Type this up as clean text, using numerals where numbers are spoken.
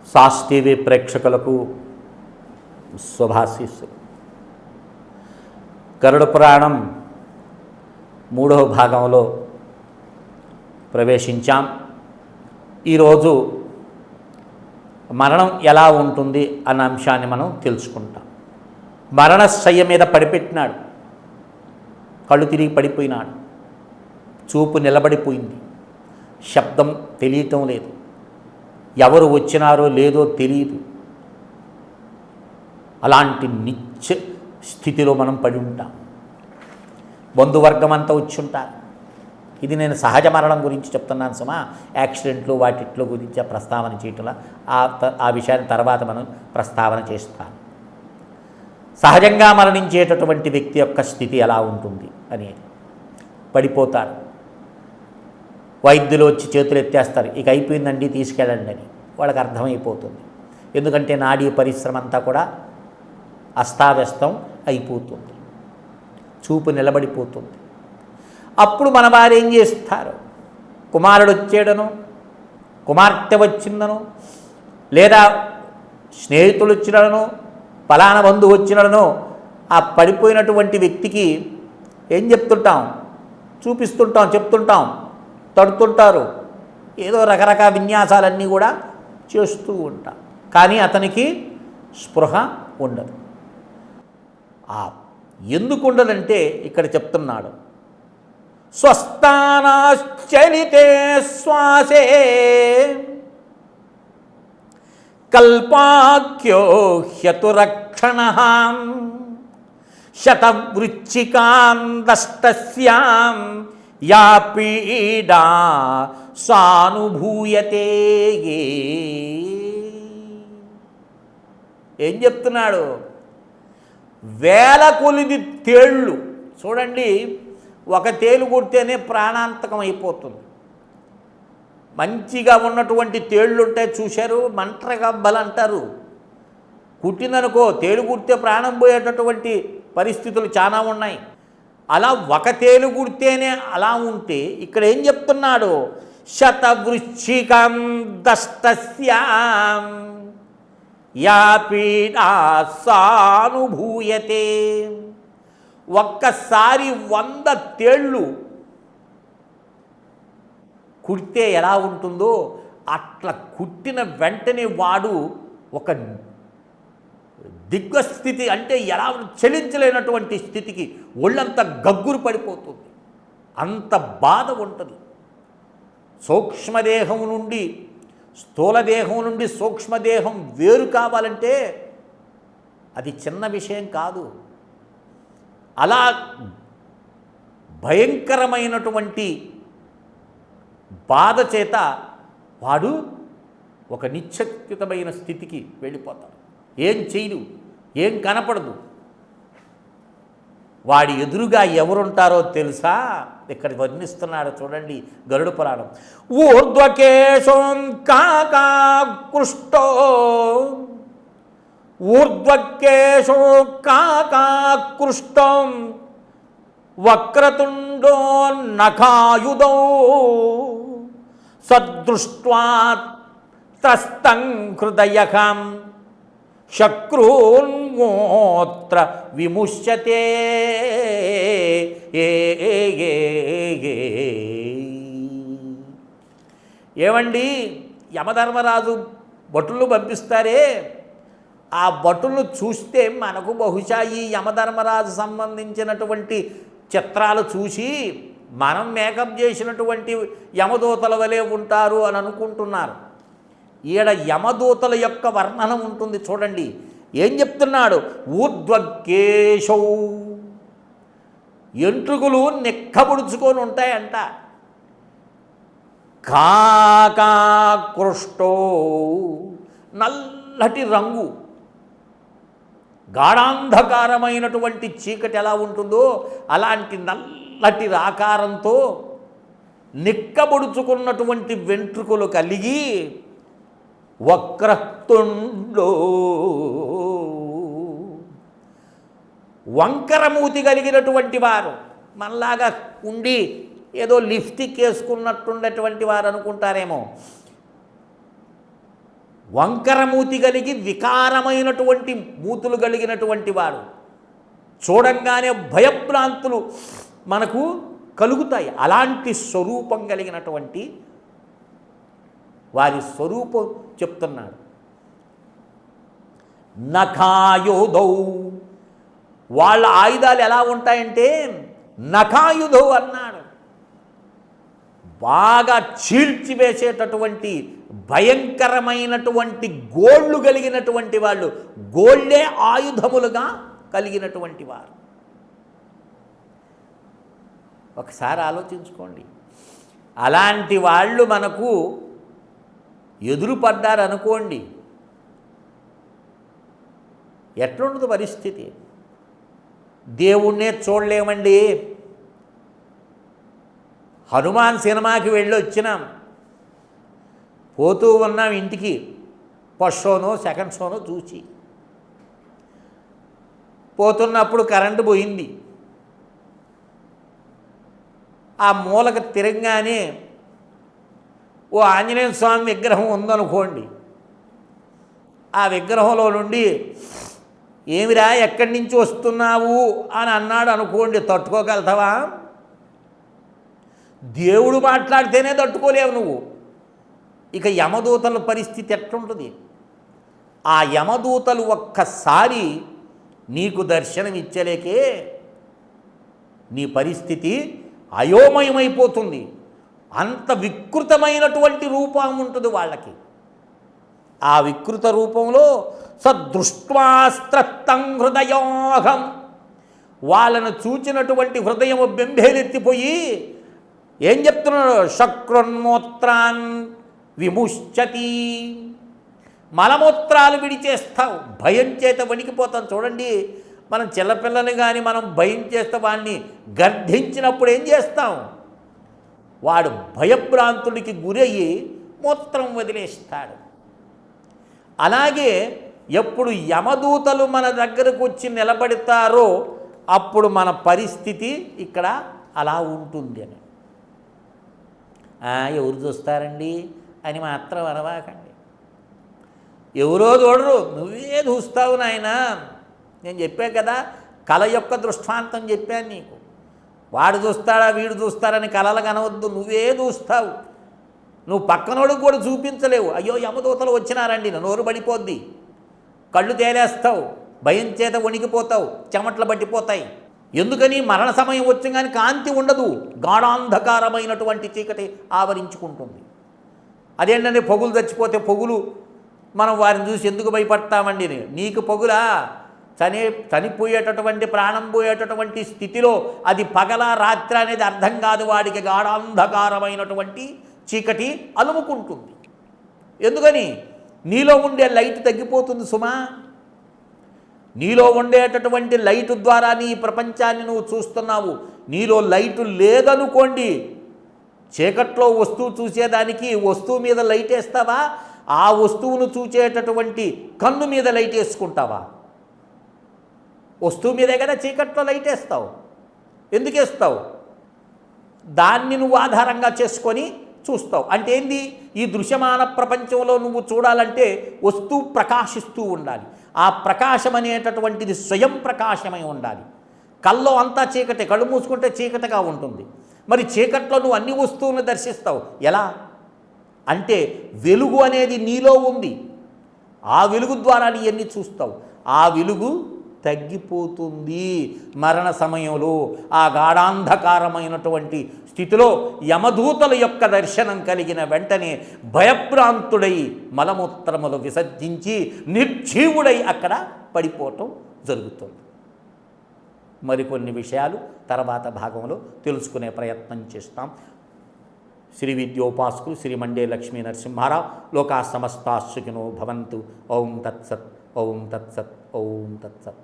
Sauce TV ప్రేక్షకులకు శుభాశీస్సులు. గరుడ పురాణం 3వ భాగంలో ప్రవేశించాం. ఈరోజు మరణం ఎలా ఉంటుంది అన్న అంశాన్ని మనం తెలుసుకుంటాం. మరణశయ్య మీద పడిపెట్టినాడు, కళ్ళు తిరిగి పడిపోయినాడు, చూపు నిలబడిపోయింది, శబ్దం తెలియటం లేదు, ఎవరు వచ్చినారో లేదో తెలియదు. అలాంటి నిత్య స్థితిలో మనం పడి ఉంటాం. బంధువర్గం అంతా వచ్చి ఉంటారు. ఇది నేను సహజ మరణం గురించి చెప్తున్నాను సుమా, యాక్సిడెంట్లు వాటిట్లో గురించి ప్రస్తావన చేయటంలో ఆ విషయాన్ని తర్వాత మనం ప్రస్తావన చేస్తాను. సహజంగా మరణించేటటువంటి వ్యక్తి యొక్క స్థితి ఎలా ఉంటుంది అనేది. పడిపోతాడు, వైద్యులు వచ్చి చేతులు ఎత్తేస్తారు, ఇక అయిపోయిందండి తీసుకెళ్ళండి అని వాళ్ళకి అర్థమైపోతుంది. ఎందుకంటే నాడీ పరిశ్రమ అంతా కూడా అస్తావ్యస్తం అయిపోతుంది, చూపు నిలబడిపోతుంది. అప్పుడు మన వారు ఏం చేస్తారు? కుమారుడు వచ్చాడను, కుమార్తె వచ్చిందను, లేదా స్నేహితులు వచ్చినను, ఫలానా బంధువు వచ్చినను ఆ పడిపోయినటువంటి వ్యక్తికి ఏం చెప్తుంటాం? చూపిస్తుంటాం, చెప్తుంటాం, తడుతుంటారు, ఏదో రకరకాల విన్యాసాలన్నీ కూడా చేస్తూ ఉంటాం. కానీ అతనికి స్పృహ ఉండదు. ఎందుకు ఉండదంటే ఇక్కడ చెప్తున్నాడు, స్వస్థానాశ్చలితే శ్వాసే కల్పాఖ్యో హ్యతురక్షణః శతవృచ్చికాం దష్టస్యాం యా పీడా సానుభూయతే. ఏం చెప్తున్నాడు? వేల కొలిది తేళ్ళు చూడండి, ఒక తేలు కుడితేనే ప్రాణాంతకం అయిపోతుంది. మంచిగా ఉన్నటువంటి తేళ్ళు ఉంటాయి చూశారు, మంటరగబ్బలు అంటారు. కుట్టిందనుకో, తేలు కుడితే ప్రాణం పోయేటటువంటి పరిస్థితులు చాలా ఉన్నాయి. అలా ఒక తేలు కుడితేనే అలా ఉంటే ఇక్కడ ఏం చెప్తున్నాడు? శతవృచ్చికం దష్టస్యాం యా పీడా సానుభూయతే. ఒక్కసారి 100 తేళ్ళు కుడితే ఎలా ఉంటుందో అట్లా కుట్టిన వెంటనే వాడు ఒక దిగ్వస్థితి, అంటే ఎలా చలించలేనటువంటి స్థితికి ఒళ్ళంతా గగ్గురు పడిపోతుంది. అంత బాధ ఉంటుంది. సూక్ష్మదేహం నుండి స్థూలదేహం నుండి సూక్ష్మదేహం వేరు కావాలంటే అది చిన్న విషయం కాదు. అలా భయంకరమైనటువంటి బాధ చేత వాడు ఒక నిశ్శక్తితమైన స్థితికి వెళ్ళిపోతాడు. ఏం చేయడు, ఏం కనపడదు. వాడి ఎదురుగా ఎవరుంటారో తెలుసా? ఇక్కడ వర్ణిస్తున్నాడు చూడండి గరుడ పురాణం. ఊర్ధ్వకేశం కాకాకృష్టో ఊర్ధ్వకేశో కాకాకృష్టం వక్రతుండో నఖాయుధౌ సదృష్ట్వా త్రస్తం హృదయకం శక్రూన్మోత్ర విముష్యతే. ఏమండి, యమధర్మరాజు భటులు పంపిస్తారే, ఆ భటులను చూస్తే మనకు బహుశా ఈ యమధర్మరాజు సంబంధించినటువంటి చిత్రాలు చూసి మనం మేకప్ చేసినటువంటి యమదూతల వలె ఉంటారు అని అనుకుంటున్నారు. ఈడ యమదూతల యొక్క వర్ణన ఉంటుంది చూడండి. ఏం చెప్తున్నాడు? ఊర్ధ్వకేశౌ, ఎంట్రుకులు నిక్కబుడుచుకొని ఉంటాయంట. కాకాకృష్టో, నల్లటి రంగు, గాఢాంధకారమైనటువంటి చీకటి ఎలా ఉంటుందో అలాంటి నల్లటి ఆకారంతో నిక్కబొడుచుకున్నటువంటి వెంట్రుకలు కలిగి వక్రతుండో, వంకరమూతి కలిగినటువంటి వారు. మనలాగా ఉండి ఏదో లిప్స్టిక్ వేసుకున్నట్టుండేటువంటి వారు అనుకుంటారేమో. వంకరమూతి కలిగి వికారమైనటువంటి మూతులు కలిగినటువంటి వాడు. చూడంగానే భయభ్రాంతులు మనకు కలుగుతాయి. అలాంటి స్వరూపం కలిగినటువంటి వారి స్వరూపం చెప్తున్నాడు. నఖాయుధౌ, వాళ్ళ ఆయుధాలు ఎలా ఉంటాయంటే నఖాయుధౌ అన్నాడు. బాగా చీల్చివేసేటటువంటి భయంకరమైనటువంటి గోళ్ళు కలిగినటువంటి వాళ్ళు, గోళ్ళే ఆయుధములుగా కలిగినటువంటి వారు. ఒకసారి ఆలోచించుకోండి. అలాంటి వాళ్ళు మనకు ఎదురుపడ్డారు అనుకోండి, ఎట్లుండదు పరిస్థితి? దేవుణ్ణే చూడలేమండి. హనుమాన్ సినిమాకి వెళ్ళి వచ్చినాం, పోతూ ఉన్నాం ఇంటికి, ఫస్ట్ షోనో సెకండ్ షోనో చూసి. పోతున్నప్పుడు కరెంటు పోయింది. ఆ మూలకు తిరగగానే ఓ ఆంజనేయ స్వామి విగ్రహం ఉందనుకోండి. ఆ విగ్రహంలో నుండి ఏమిరా ఎక్కడి నుంచి వస్తున్నావు అని అన్నాడు అనుకోండి, తట్టుకోగలుగుతావా? దేవుడు మాట్లాడితేనే తట్టుకోలేవు నువ్వు. ఇక యమదూతల పరిస్థితి ఎట్లుంటుంది? ఆ యమదూతలు ఒక్కసారి నీకు దర్శనం ఇచ్చలేకే నీ పరిస్థితి అయోమయమైపోతుంది. అంత వికృతమైనటువంటి రూపం ఉంటుంది వాళ్ళకి. ఆ వికృత రూపంలో సదృష్ట్వాస్త్రత్తం హృదయోహం, వాళ్ళను చూచినటువంటి హృదయం బెంబేలెత్తిపోయి ఏం చెప్తున్నాడు? శక్రోన్మూత్రాన్ విముష్యతి, మలమూత్రాలు విడిచేస్తావు. భయం చేత వణికిపోతాం. చూడండి, మనం చిన్నపిల్లని కానీ మనం భయం చేస్తే వాడిని గర్ధించినప్పుడు ఏం చేస్తాం? వాడు భయభ్రాంతుడికి గురయ్యి మూత్రం వదిలేస్తాడు. అలాగే ఎప్పుడు యమదూతలు మన దగ్గరకు వచ్చి నిలబడతారో అప్పుడు మన పరిస్థితి ఇక్కడ అలా ఉంటుంది అని. ఎవరు చూస్తారండి అని మాత్రం అనవాకండి. ఎవరో చూడరు, నువ్వే చూస్తావు నాయనా. నేను చెప్పాను కదా, కళ యొక్క దృష్టాంతం చెప్పాను నీకు. వాడు చూస్తాడా వీడు చూస్తాడని కళలు కనవద్దు, నువ్వే చూస్తావు. నువ్వు పక్కనోడికి కూడా చూపించలేవు. అయ్యో యమదూతలు వచ్చినారండి, నోరు పడిపోద్ది, కళ్ళు తేలేస్తావు, భయం చేత వణికిపోతావు, చెమట్లు పట్టిపోతాయి. ఎందుకని? మరణ సమయం వచ్చి కాంతి ఉండదు, గాఢాంధకారమైనటువంటి చీకటి ఆవరించుకుంటుంది. అదేంటంటే పొగులు చచ్చిపోతే పొగులు మనం వారిని చూసి ఎందుకు భయపడతామండి? నీకు పొగులా? చనిపోయేటటువంటి ప్రాణం పోయేటటువంటి స్థితిలో అది పగల రాత్రి అనేది అర్థం కాదు. వాడికి గాఢాంధకారమైనటువంటి చీకటి అలుముకుంటుంది. ఎందుకని? నీలో ఉండే లైట్ తగ్గిపోతుంది సుమా. నీలో ఉండేటటువంటి లైటు ద్వారా నీ ప్రపంచాన్ని నువ్వు చూస్తున్నావు. నీలో లైటు లేదనుకోండి, చీకట్లో వస్తువు చూసేదానికి వస్తువు మీద లైట్ వేస్తావా? ఆ వస్తువును చూసేటటువంటి కన్ను మీద లైట్ వేసుకుంటావా? వస్తువు మీదే కదా చీకట్లో లైట్ వేస్తావు. ఎందుకు వేస్తావు? దాన్ని నువ్వు ఆధారంగా చేసుకొని చూస్తావు. అంటే ఏంది? ఈ దృశ్యమాన ప్రపంచంలో నువ్వు చూడాలంటే వస్తువు ప్రకాశిస్తూ ఉండాలి. ఆ ప్రకాశం అనేటటువంటిది స్వయం ప్రకాశమై ఉండాలి. కల్లో అంతా చీకటి, కళ్ళు మూసుకుంటే చీకటిగా ఉంటుంది. మరి చీకట్లో నువ్వు అన్ని వస్తువులను దర్శిస్తావు ఎలా? అంటే వెలుగు అనేది నీలో ఉంది. ఆ వెలుగు ద్వారా నీ ఎన్ని చూస్తావు. ఆ వెలుగు తగ్గిపోతుంది మరణ సమయంలో. ఆ గాఢాంధకారమైనటువంటి స్థితిలో యమదూతల యొక్క దర్శనం కలిగిన వెంటనే భయభ్రాంతుడై మలమూత్రములు విసర్జించి నిర్జీవుడై అక్కడ పడిపోవటం జరుగుతుంది. మరికొన్ని విషయాలు తర్వాత భాగంలో తెలుసుకునే ప్రయత్నం చేస్తాం. శ్రీ విద్యోపాసకులు శ్రీ మండే లక్ష్మీ నరసింహారావు. లోకా సమస్తా సుఖినో భవంతు. ఓం తత్సత్. ఓం తత్సత్. ఓం తత్సత్.